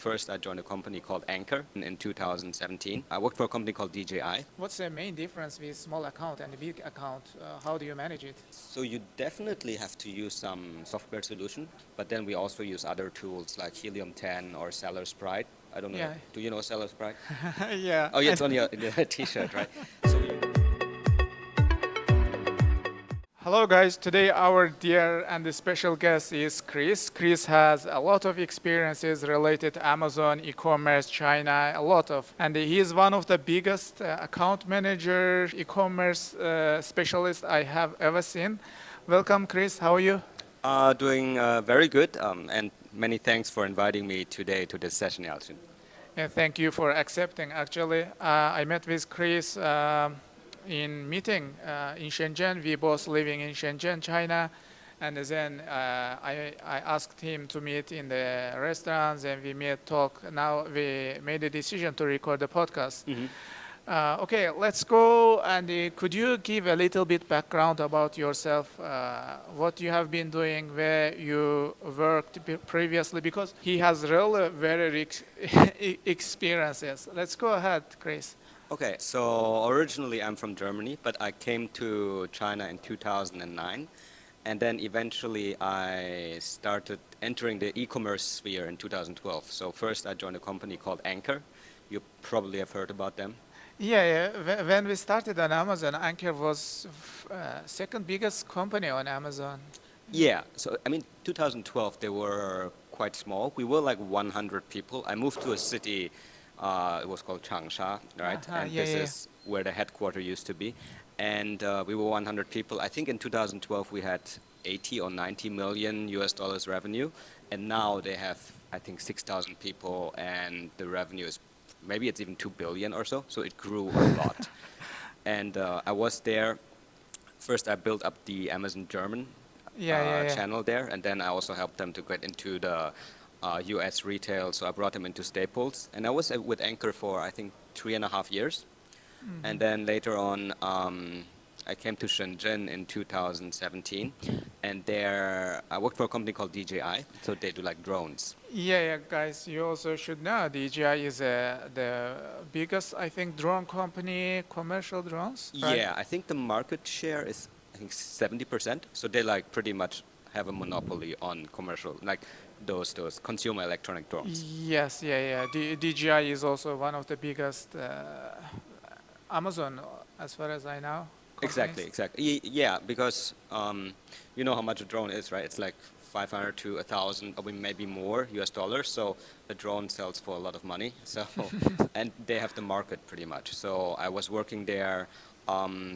First, I joined a company called Anker in 2017. I worked for a company called DJI. What's the main difference with small account and big account? How do you manage it? So you definitely have to use some software solution, but then we also use other tools like Helium 10 or SellerSprite. I don't know. Yeah. Do you know SellerSprite? Yeah. Oh, yeah, it's on your t-shirt, right? So Hello guys, today our dear and special guest is Chris. Chris has a lot of experiences related to Amazon, e-commerce, China, a lot of. And he is one of the biggest account manager, e-commerce specialist I have ever seen. Welcome Chris, how are you? doing very good, and many thanks for inviting me today to this session, Yalchin. And thank you for accepting. Actually, I met with Chris in meeting in Shenzhen. We both living in Shenzhen, China, and then I asked him to meet in the restaurants, and we met, talk. Now we made a decision to record the podcast. Okay, let's go. And could you give a little bit background about yourself, what you have been doing, where you worked previously? Because he has really very rich experiences. Let's go ahead, Chris. Okay, so originally I'm from Germany, but I came to China in 2009, and then eventually I started entering the e-commerce sphere in 2012. So first I joined a company called Anker. You probably have heard about them. Yeah, yeah. When we started on Amazon, Anker was second biggest company on Amazon. Yeah, so I mean 2012 they were quite small. We were like 100 people. I moved to a city, it was called Changsha, right? And Yeah, this yeah. is where the headquarters used to be. And we were 100 people. I think in 2012 we had 80 or 90 million US dollars revenue, and now they have I think 6,000 people, and the revenue is maybe it's even 2 billion or so. So it grew a lot. And I was there. First, I built up the Amazon German Yeah, yeah, yeah. channel there, and then I also helped them to get into the US retail. So I brought them into Staples, and I was with Anchor for I think 3.5 years. And then later on, I came to Shenzhen in 2017, and there I worked for a company called DJI. So they do like drones. Yeah, yeah, guys, you also should know DJI is the biggest, I think, drone company, commercial drones, right? Yeah, I think the market share is I think 70%. So they like pretty much have a monopoly on commercial, like those consumer electronic drones. Yes, yeah, yeah. DJI is also one of the biggest Amazon, as far as I know. Exactly, Companies. exactly. Yeah, because you know how much a drone is, right? It's like 500 to 1,000, or maybe more US dollars. So the drone sells for a lot of money. So, and they have the market pretty much. So I was working there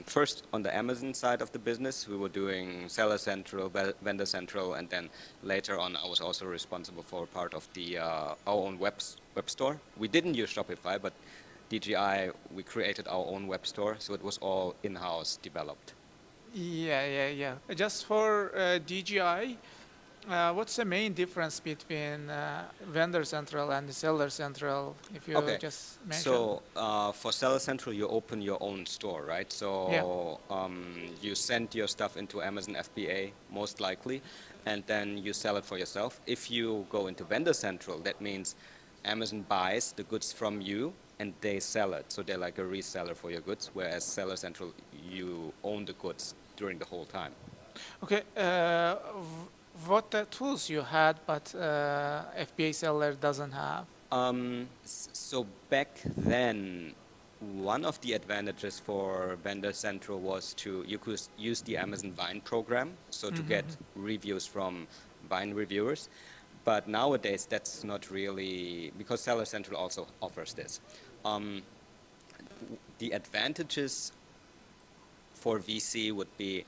first on the Amazon side of the business. We were doing Seller Central, Vendor Central, and then later on I was also responsible for part of the our own web store. We didn't use Shopify, but DJI, we created our own web store, so it was all in-house developed. Yeah, yeah, yeah. Just for DJI, what's the main difference between Vendor Central and the Seller Central, if you Okay, just mention? so for Seller Central, you open your own store, right? So you send your stuff into Amazon FBA, most likely, and then you sell it for yourself. If you go into Vendor Central, that means Amazon buys the goods from you and they sell it. So they're like a reseller for your goods, whereas Seller Central, you own the goods during the whole time. Okay, what tools you had, but FBA seller doesn't have? So back then, one of the advantages for Vendor Central was you could use the Amazon Vine program, so to get reviews from Vine reviewers. But nowadays, that's not really, because Seller Central also offers this. The advantages for VC would be,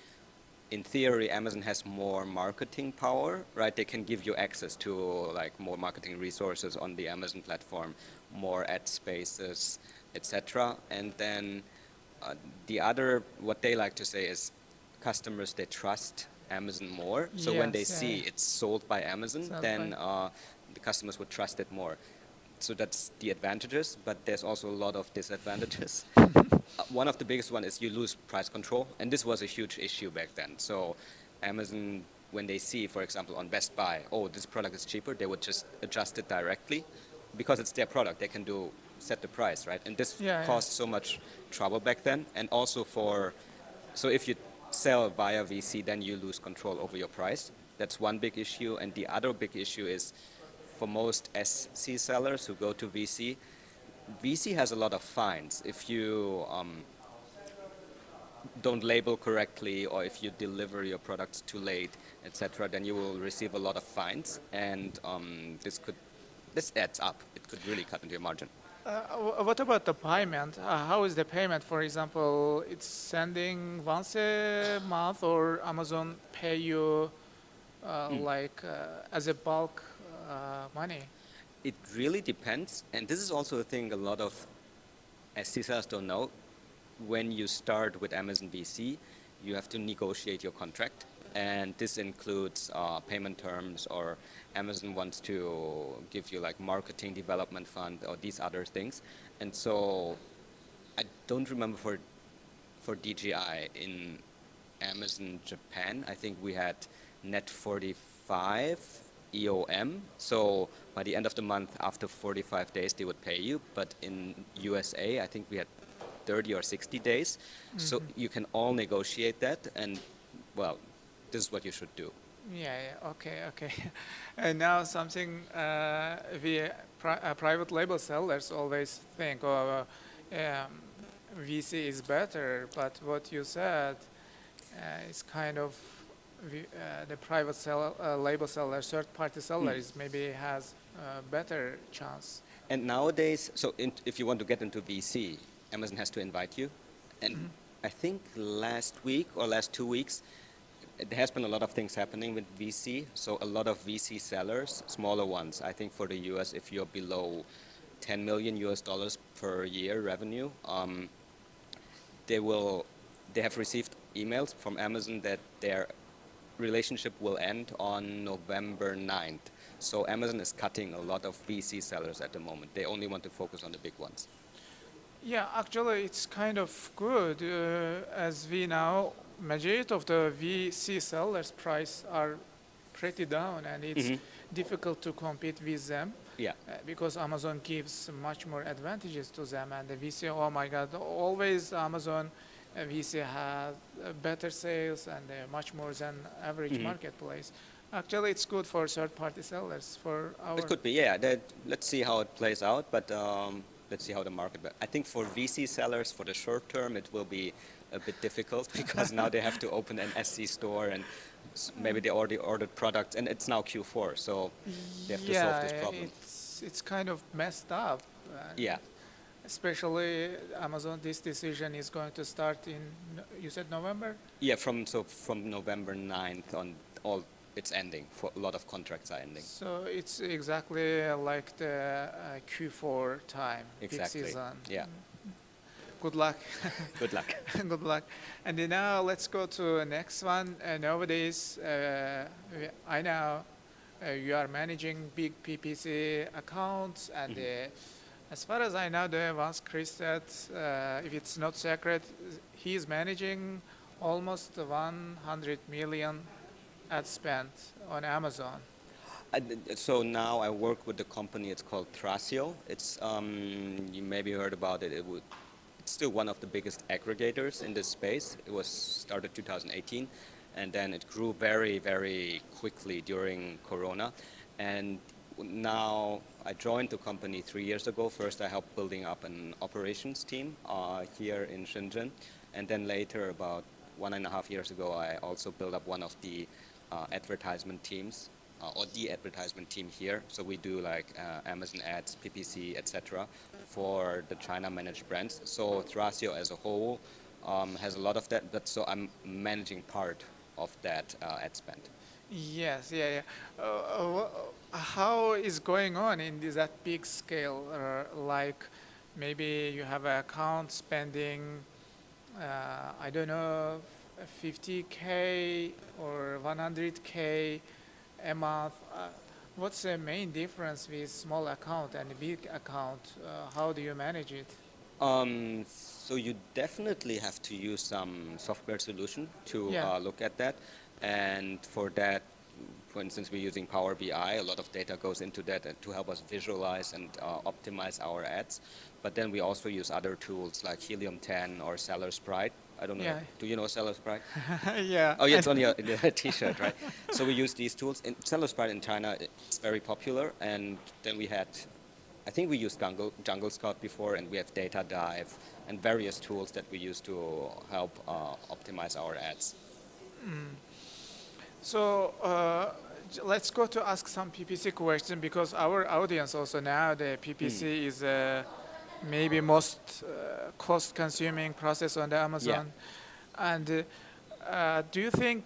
in theory, Amazon has more marketing power, right? They can give you access to like more marketing resources on the Amazon platform, more ad spaces, etc. And then the other, what they like to say is, customers, they trust Amazon more. So when they Yes, yeah, see yeah. it's sold by Amazon, Sold then by- the customers would trust it more. So that's the advantages, but there's also a lot of disadvantages. One of the biggest one is you lose price control, and this was a huge issue back then. So Amazon, when they see, for example, on Best Buy, oh, this product is cheaper, they would just adjust it directly. because it's their product, they can set the price, right? And this Yeah, caused so much trouble back then. And also so if you sell via VC, then you lose control over your price. That's one big issue. And the other big issue is for most SC sellers who go to VC, VC has a lot of fines. If you don't label correctly or if you deliver your products too late, etc., then you will receive a lot of fines. And this adds up. It could really cut into your margin. What about the payment? How is the payment? For example, it's sending once a month, or Amazon pay you as a bulk money? It really depends. And this is also a thing a lot of SC sellers don't know. When you start with Amazon VC, you have to negotiate your contract. And this includes payment terms, or Amazon wants to give you like marketing development fund or these other things. And so I don't remember for DJI in Amazon Japan, I think we had net 45 EOM. So by the end of the month, after 45 days, they would pay you. But in USA, I think we had 30 or 60 days. So you can all negotiate that. And well, this is what you should do. Yeah, okay. And now something private label sellers always think, VC is better, but what you said is kind of the private label seller, third-party sellers maybe has a better chance. And nowadays, if you want to get into VC, Amazon has to invite you. And I think last week or last 2 weeks, there has been a lot of things happening with VC. So a lot of VC sellers, smaller ones, I think for the US, if you're below 10 million US dollars per year revenue, they have received emails from Amazon that their relationship will end on November 9th. So Amazon is cutting a lot of VC sellers at the moment. They only want to focus on the big ones. Yeah, actually, it's kind of good. As we know, majority of the VC sellers' price are pretty down, and it's difficult to compete with them. Yeah. Because Amazon gives much more advantages to them, and the VC, oh my God, always Amazon VC has better sales and much more than average marketplace. Actually, it's good for third-party sellers. It could be, yeah. Let's see how it plays out, but let's see how the market. I think for VC sellers, for the short term, it will be a bit difficult because now they have to open an SC store, and maybe they already ordered products, and it's now Q4, so they have to solve this problem. It's kind of messed up. Yeah. Especially Amazon, this decision is going to start in, you said November? Yeah, from November 9th on, it's ending. A lot of contracts are ending. So it's exactly like the Q4 time, Exactly. peak season. Yeah. Good luck. Good luck. Good luck. And then now let's go to the next one. Nowadays, I know you are managing big PPC accounts, and as far as I know, once Chris said, if it's not secret, he is managing almost 100 million ad spend on Amazon. So now I work with the company. It's called Thrasio. It's you maybe heard about it. It's still one of the biggest aggregators in this space. It was started 2018, and then it grew very, very quickly during Corona. And now I joined the company 3 years ago. First, I helped building up an operations team here in Shenzhen, and then later, about 1.5 years ago, I also built up one of the advertisement teams, or the advertisement team here. So we do like Amazon ads, PPC, etc. for the China managed brands. So Thrasio as a whole has a lot of that, but so I'm managing part of that ad spend. Yes, yeah. How is going on in that big scale? Like maybe you have an account spending, I don't know, 50K or 100K a month. What's the main difference with small account and big account? How do you manage it? So you definitely have to use some software solution to Yeah. look at that. And for that, For instance, we're using Power BI. A lot of data goes into that to help us visualize and optimize our ads. But then we also use other tools like Helium 10 or SellerSprite. I don't know. Yeah. Do you know SellerSprite? Yeah. Oh, yeah, it's on your T-shirt, right? So we use these tools. In SellerSprite in China, it's very popular. And then we had, I think we used Jungle Scout before, and we have Data Dive and various tools that we use to help optimize our ads. So let's go to ask some PPC question because our audience also now the PPC is maybe most cost-consuming process on the Amazon. And do you think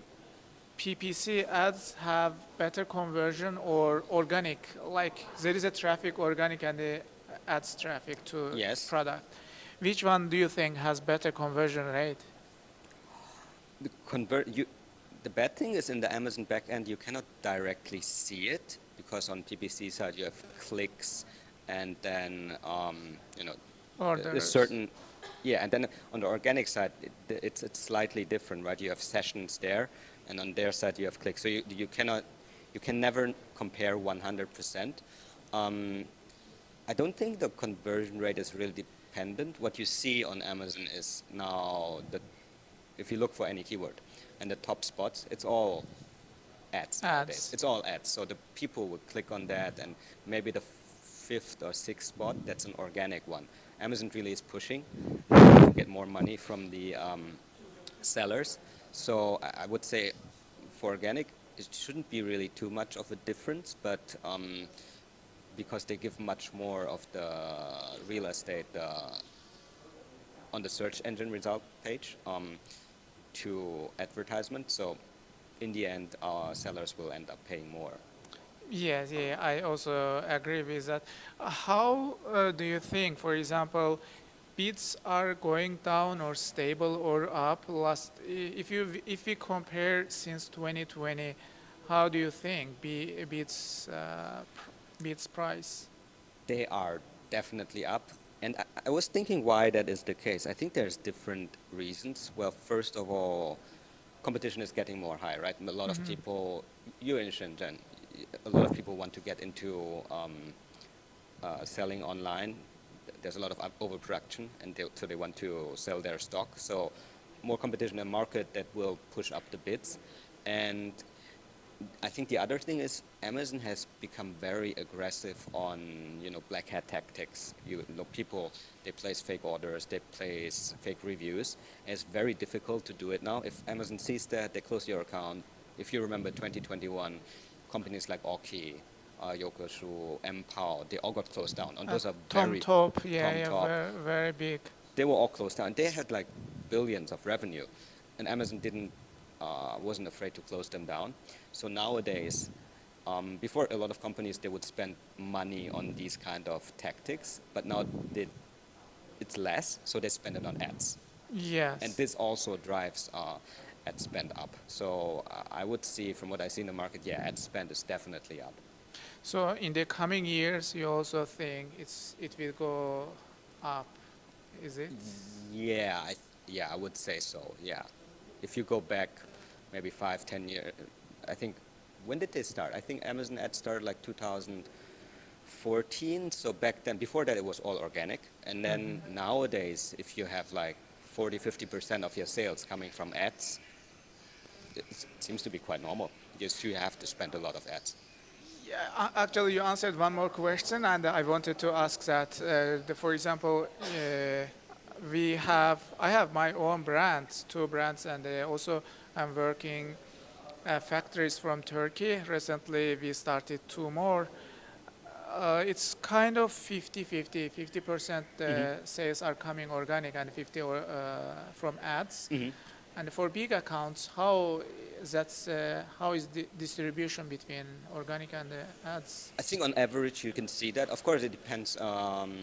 PPC ads have better conversion or organic? Like there is a traffic organic and the ads traffic to Yes. product. Which one do you think has better conversion rate? The bad thing is in the Amazon backend, you cannot directly see it because on PPC side you have clicks and then a Orders. certain, and then on the organic side it's slightly different, right? You have sessions there, and on their side you have clicks. So you can never compare 100%. I don't think the conversion rate is really dependent. What you see on Amazon is now if you look for any keyword and the top spots, it's all ads nowadays. It's all ads. So the people would click on that, and maybe the fifth or sixth spot, that's an organic one. Amazon really is pushing to get more money from the sellers. So I would say for organic, it shouldn't be really too much of a difference, but because they give much more of the real estate on the search engine result page to advertisement. So in the end, our sellers will end up paying more. Yes, yeah, I also agree with that. How do you think, for example, bids are going down or stable or up? If we compare since 2020, how do you think bids price? They are definitely up. And I was thinking why that is the case. I think there's different reasons. Well, first of all, competition is getting more high, right? A lot of people, you're in Shenzhen, a lot of people want to get into selling online. There's a lot of overproduction, and so they want to sell their stock. So more competition in the market, that will push up the bids. And I think the other thing is Amazon has become very aggressive on black hat tactics. People, they place fake orders, they place fake reviews. And it's very difficult to do it now. If Amazon sees that, they close your account. If you remember 2021, companies like Oki, Yokushu, Empower, they all got closed down. And those are very Top, Top. very big. They were all closed down. They had like billions of revenue, and Amazon wasn't afraid to close them down. So nowadays, before a lot of companies, they would spend money on these kind of tactics, but now it's less, so they spend it on ads. Yes. And this also drives ad spend up. So I would see, from what I see in the market, ad spend is definitely up. So in the coming years, you also think it will go up, is it? Yeah, I would say so. Yeah, if you go back, maybe 5-10 years, I think. When did they start? I think Amazon ads started like 2014. So back then, before that, it was all organic. And then nowadays, if you have like 40-50% of your sales coming from ads, it seems to be quite normal. Just you have to spend a lot of ads. Yeah, actually, you answered one more question, and I wanted to ask that. For example, I have my own brands, 2 brands, and also I'm working factories from Turkey. Recently, we started 2 more. It's kind of 50-50. 50% sales are coming organic and 50 from ads. And for big accounts, how is the distribution between organic and ads? I think on average you can see that. Of course, it depends on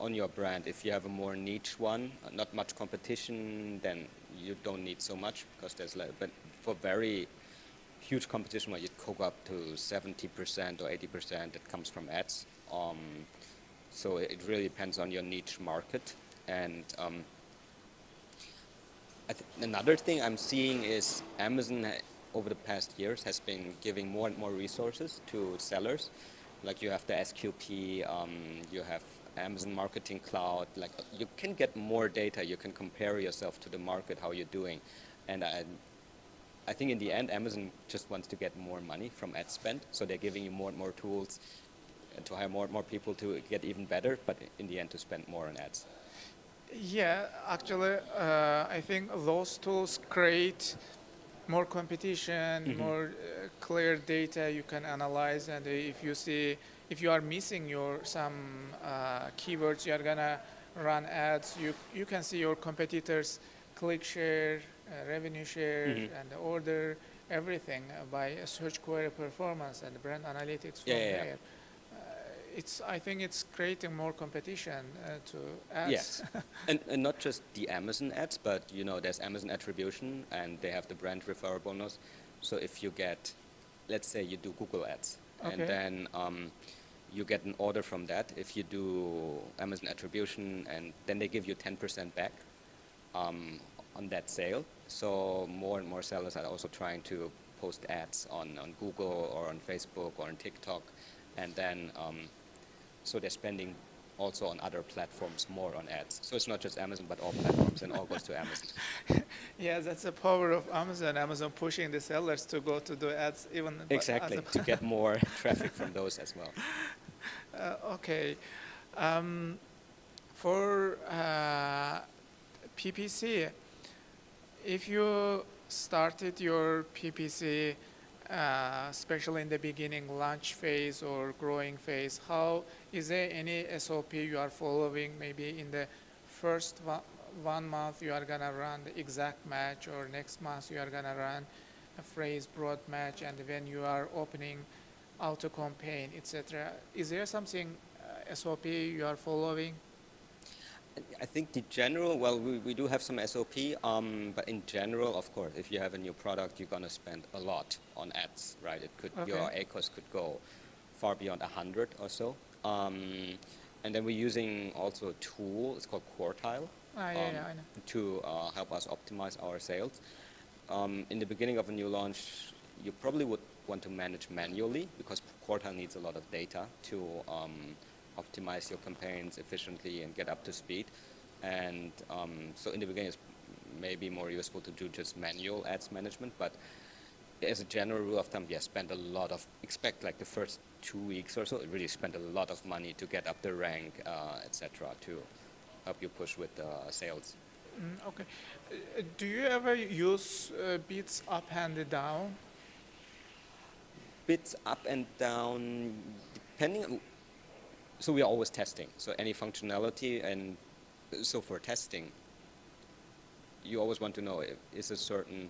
your brand. If you have a more niche one, not much competition, then you don't need so much because there's less. But for very huge competition, where you cook up to 70% or 80%, that comes from ads. So it really depends on your niche market. And another thing I'm seeing is Amazon over the past years has been giving more and more resources to sellers. Like you have the SQP, you have Amazon Marketing Cloud. Like you can get more data. You can compare yourself to the market, how you're doing. And I think in the end, Amazon just wants to get more money from ad spend. So they're giving you more and more tools and to hire more and more people to get even better, but in the end to spend more on ads. Yeah, actually, I think those tools create more competition, more clear data you can analyze, and if you are missing some keywords, you are gonna run ads. You can see your competitors' click share, revenue share, and order everything by a search query performance and brand analytics from there. I think it's creating more competition to ads. Yes, and not just the Amazon ads, but there's Amazon attribution, and they have the brand referral bonus. So if you get, let's say you do Google ads, and then you get an order from that. If you do Amazon attribution, and then they give you 10% back on that sale. So more and more sellers are also trying to post ads on Google or on Facebook or on TikTok, and then so they're spending also on other platforms more on ads. So it's not just Amazon, but all platforms, and all goes to Amazon. Yeah, that's the power of Amazon. Amazon pushing the sellers to go to do ads even. Exactly, to get more traffic from those as well. Okay. For PPC, if you started your PPC, especially in the beginning, launch phase or growing phase, is there any SOP you are following? Maybe in the first 1 month you are gonna run the exact match, or next month you are gonna run a phrase broad match, and when you are opening auto campaign, etc. Is there something SOP you are following? I think the general, we do have some SOP, but in general, of course, if you have a new product, you're gonna spend a lot on ads, right? Your ACOS could go far beyond 100 or so. And then we're using also a tool, it's called Quartile, I know. to help us optimize our sales. In the beginning of a new launch, you probably would want to manage manually, because Quartile needs a lot of data to optimize your campaigns efficiently and get up to speed. And so in the beginning, it's maybe more useful to do just manual ads management. But as a general rule of thumb, yes, expect like the first 2 weeks or so, really spend a lot of money to get up the rank, etc., to help you push with sales. Okay. Do you ever use bits up and down? Bits up and down, depending on. So we are always testing. So any functionality, and so for testing, you always want to know, is a certain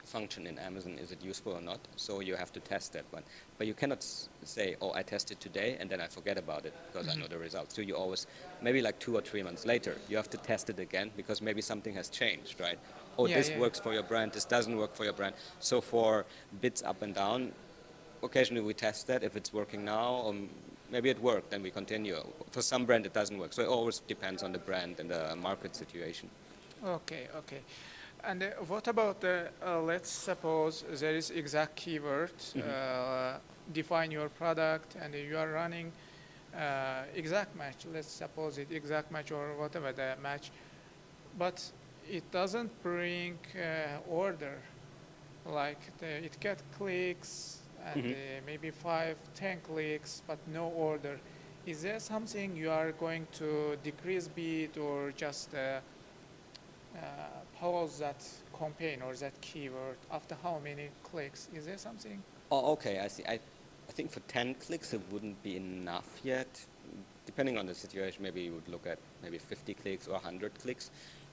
function in Amazon, is it useful or not? So you have to test that one. But you cannot say, oh, I tested today and then I forget about it because I know the results. So you always, maybe like 2 or 3 months later, you have to test it again, because maybe something has changed, right? Oh, this works for your brand, this doesn't work for your brand. So for bits up and down, occasionally we test that. If it's working now, maybe it worked, then we continue. For some brand, it doesn't work. So it always depends on the brand and the market situation. Okay. And what about let's suppose there is exact keyword, define your product, and you are running exact match. Let's suppose it exact match or whatever the match, but it doesn't bring order. Like it gets clicks and maybe 5-10 clicks, but no order. Is there something you are going to decrease bid, or just pause that campaign or that keyword after how many clicks? Is there something? Oh, okay, I see. I think for 10 clicks, it wouldn't be enough yet. Depending on the situation, maybe you would look at maybe 50 clicks or 100 clicks.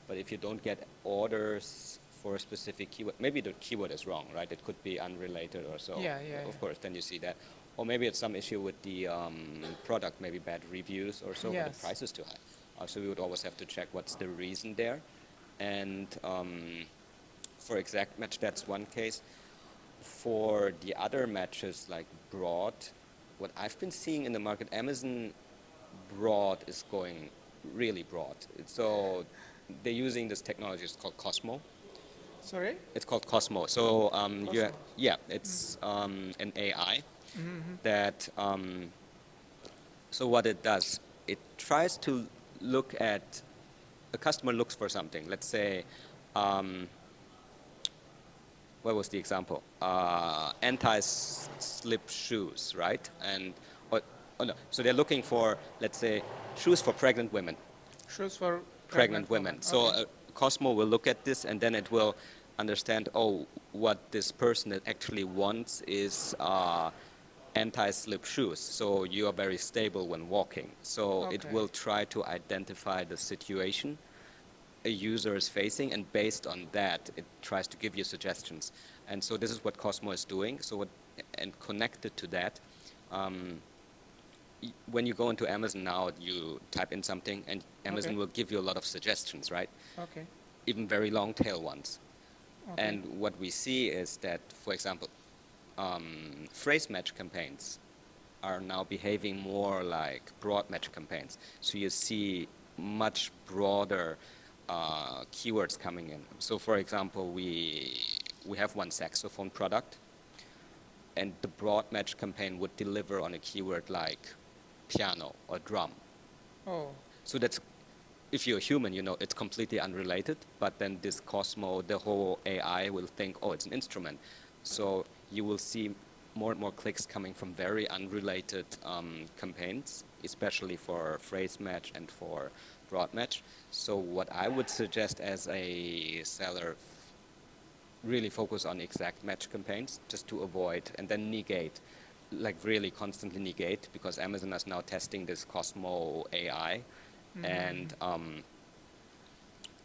But if you don't get orders for a specific keyword, maybe the keyword is wrong, right? It could be unrelated or so. Of course, then you see that. Or maybe it's some issue with the product, maybe bad reviews or so, or the price is too high. So we would always have to check what's the reason there. And for exact match, that's one case. For the other matches, like broad, what I've been seeing in the market, Amazon broad is going really broad. So they're using this technology, it's called Cosmo. Sorry? It's called Cosmo. So Cosmo. yeah, it's an AI Mm-hmm. that so what it does, it tries to look at a customer looks for something. Let's say, what was the example? Anti-slip shoes, right? And oh no, so they're looking for, let's say, shoes for pregnant women. Shoes for Pregnant pregnant women. women. So Okay. Cosmo will look at this and then it will understand, oh, what this person actually wants is anti-slip shoes. So you are very stable when walking. So it Okay. will try to identify the situation a user is facing, and based on that, it tries to give you suggestions. And so this is what Cosmo is doing. So and connected to that, um, when you go into Amazon now, you type in something, and Amazon Okay. will give you a lot of suggestions, right? Okay. Even very long tail ones. Okay. And what we see is that, for example, phrase match campaigns are now behaving more like broad match campaigns. So you see much broader keywords coming in. So for example, we have one saxophone product, and the broad match campaign would deliver on a keyword like piano or drum. Oh. So that's, if you're a human, you know, it's completely unrelated, but then this Cosmo, the whole AI will think, oh, it's an instrument. So you will see more and more clicks coming from very unrelated campaigns, especially for phrase match and for broad match. So what I would suggest as a seller, really focus on exact match campaigns just to avoid and then negate, like really constantly negate, because Amazon is now testing this Cosmo AI. And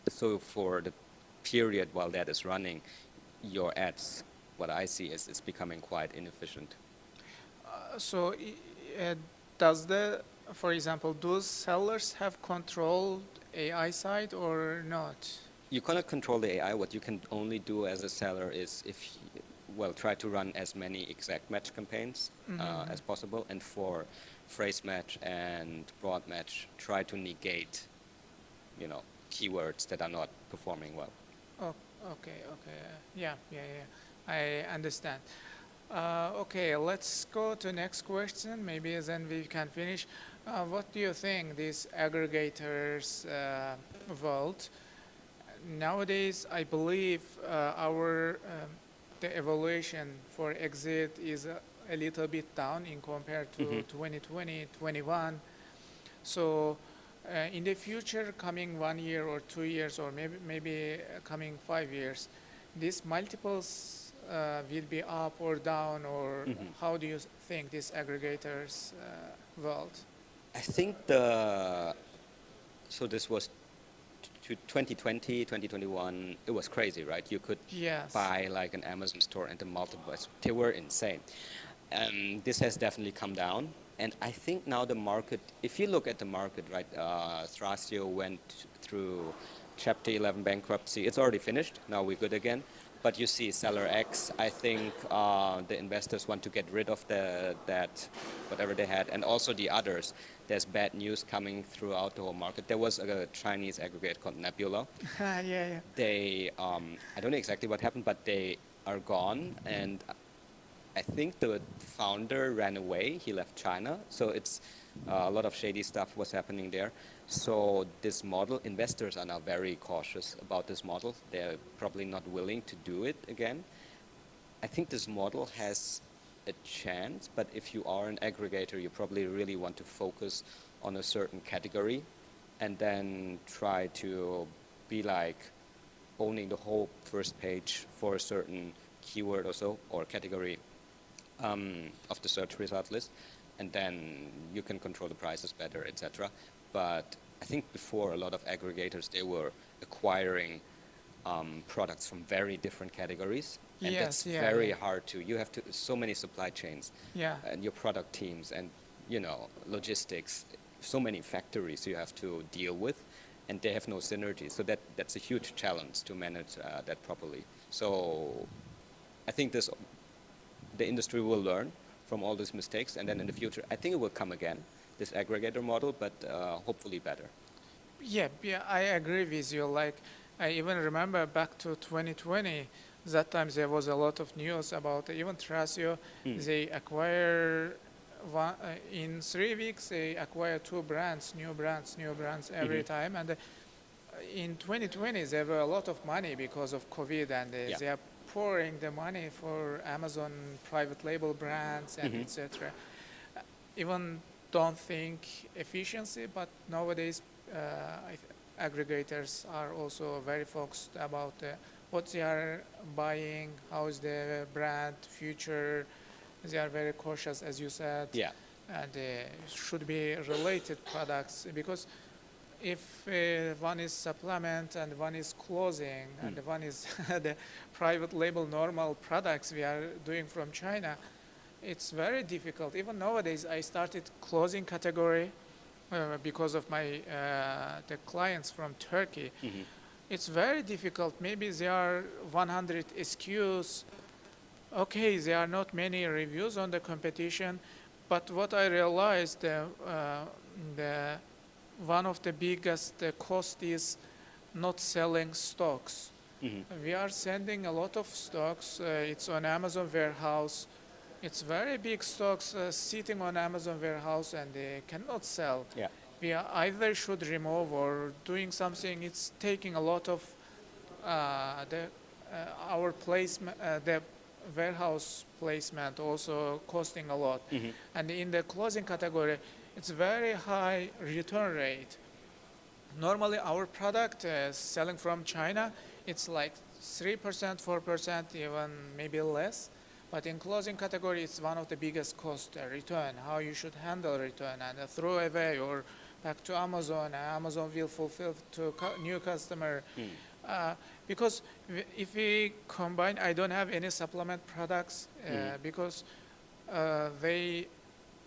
so for the period while that is running, your ads, what I see is becoming quite inefficient. So, does the, for example, those sellers have controlled AI side or not? You cannot control the AI. What you can only do as a seller is well, try to run as many exact match campaigns as possible. And for phrase match and broad match, try to negate, you know, keywords that are not performing well. Oh, okay, okay. Yeah, yeah, yeah. I understand. Okay, let's go to next question. Maybe then we can finish. What do you think these aggregators world? Nowadays, I believe the evaluation for exit is a little bit down in compared to 2020, 21. So in the future, coming 1 year or 2 years, or maybe coming 5 years, these multiples will be up or down, or how do you think this aggregators world? I think so this was 2020, 2021, it was crazy, right? You could Yes. buy like an Amazon store and the multiples, they were insane. This has definitely come down. And I think now the market, if you look at the market, right, Thrasio went through Chapter 11 bankruptcy. It's already finished. Now we're good again. But you see SellerX, I think the investors want to get rid of that, whatever they had. And also the others. There's bad news coming throughout the whole market. There was a Chinese aggregate called Nebula. Yeah, yeah. They, I don't know exactly what happened, but they are gone. And I think the founder ran away. He left China. So it's a lot of shady stuff was happening there. So this model, investors are now very cautious about this model. They're probably not willing to do it again. I think this model has a chance, but if you are an aggregator, you probably really want to focus on a certain category and then try to be like owning the whole first page for a certain keyword or so, or category of the search result list, and then you can control the prices better, etc. But I think before, a lot of aggregators, they were acquiring products from very different categories, and Yes, that's yeah, very yeah. hard to. You have to so many supply chains, Yeah. and your product teams, and you know logistics, so many factories you have to deal with, and they have no synergy. So that's a huge challenge to manage that properly. So I think the industry will learn from all these mistakes, and then in the future, I think it will come again, this aggregator model, but hopefully better. Yeah, yeah, I agree with you. Like I even remember back to 2020, that time there was a lot of news about even Thrasio. Mm. They acquire in 3 weeks, they acquire two brands, new brands every Mhm. time. And in 2020, there were a lot of money because of COVID, and Yeah. they are pouring the money for Amazon private label brands and Mhm. etc. Even don't think efficiency, but nowadays aggregators are also very focused about what they are buying, how is the brand future. They are very cautious, as you said, Yeah. and should be related products, because if one is supplement and one is clothing and Mm. one is the private label normal products we are doing from China, it's very difficult. Even nowadays, I started clothing category because of my the clients from Turkey. Mhm. It's very difficult. Maybe there are 100 SKUs. Okay, there are not many reviews on the competition, but what I realized, the one of the biggest cost is not selling stocks. Mhm. We are sending a lot of stocks. It's on Amazon warehouse. It's very big stocks sitting on Amazon warehouse and they cannot sell. Yeah. We either should remove or doing something. It's taking a lot of the our placement, the warehouse placement also costing a lot. Mhm. And in the clothing category, it's very high return rate. Normally, our product selling from China, it's like 3%, 4%, even maybe less. But in clothing category, it's one of the biggest cost return, how you should handle return and throw away or back to Amazon. Amazon will fulfill to new customer. Mm. Uh, because if we combine, I don't have any supplement products Mhm. because they,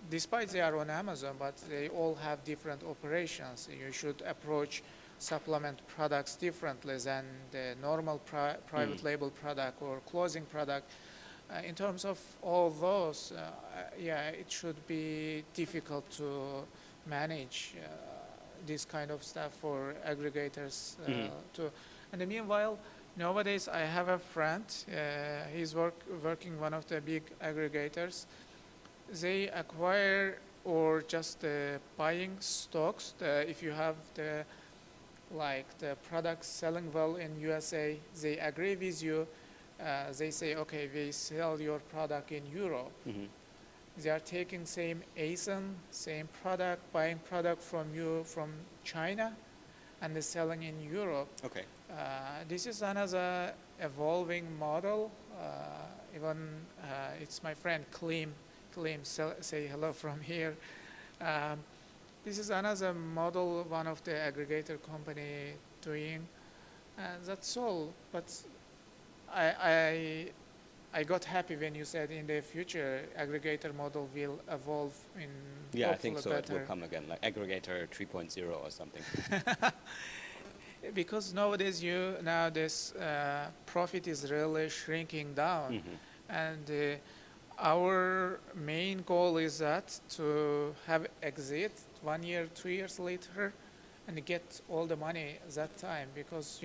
despite they are on Amazon, but they all have different operations. You should approach supplement products differently than the normal private Mm. label product or clothing product. In terms of all those, yeah, it should be difficult to manage this kind of stuff for aggregators Mhm. to. And meanwhile, nowadays I have a friend. He's working one of the big aggregators. They acquire or just buying stocks. If you have the the products selling well in USA, they agree with you. They say, okay, we sell your product in Europe. Mhm. They are taking same ASIN, same product, buying product from you from China, and they're selling in Europe. Okay. This is another evolving model. Even it's my friend Klim. Klim, say hello from here. Um, this is another model one of the aggregator company doing. That's all. But I I got happy when you said in the future aggregator model will evolve in Yeah, I think hopefully so. It will better. come again, like aggregator 3.0 or something. Because nowadays now this profit is really shrinking down, Mhm. and our main goal is that to have exit 1 year, 2 years later, and get all the money that time, because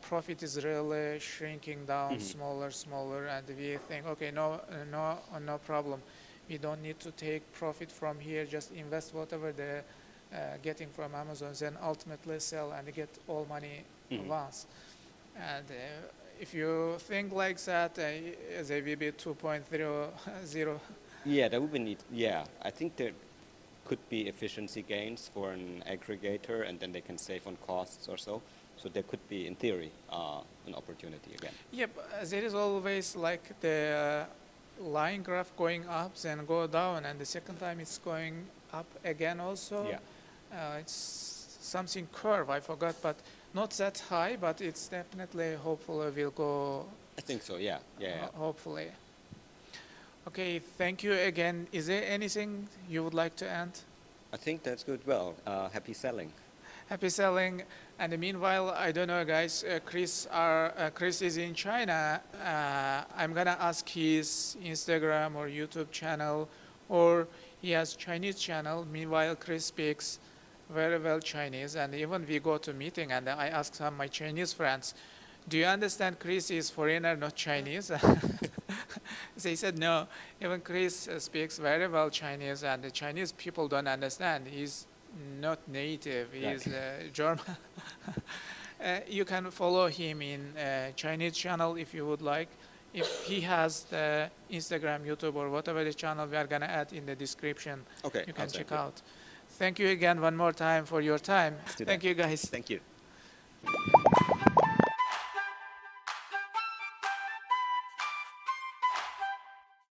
profit is really shrinking down, Mhm. smaller, and we think, okay, no problem. We don't need to take profit from here. Just invest whatever the getting from Amazon, then ultimately sell and get all money Mhm. once. And if you think like that, they will be 2.0. Yeah, that would be neat. Yeah, I think there could be efficiency gains for an aggregator, and then they can save on costs or so. So there could be, in theory, an opportunity again. Yep, there is always like the line graph going up, then go down, and the second time it's going up again also. Yeah. It's something curve, I forgot, but not that high, but it's definitely hopefully will go, I think so. Yeah. Yeah. hopefully. Okay, thank you again. Is there anything you would like to add? I think that's good. Well, happy selling. Happy selling. And meanwhile, I don't know, guys. Chris is in China. I'm gonna ask his Instagram or YouTube channel, or he has Chinese channel. Meanwhile, Chris speaks very well Chinese, and even we go to meeting, and I ask some of my Chinese friends, "Do you understand Chris is foreigner, not Chinese?" They said no. Even Chris speaks very well Chinese, and the Chinese people don't understand. He's not native. He's German. You can follow him in Chinese channel if you would like. If he has the Instagram, YouTube, or whatever the channel, we are gonna add in the description. Okay. You can awesome. check out. Thank you again one more time for your time. Let's do Thank that. you guys. Thank you.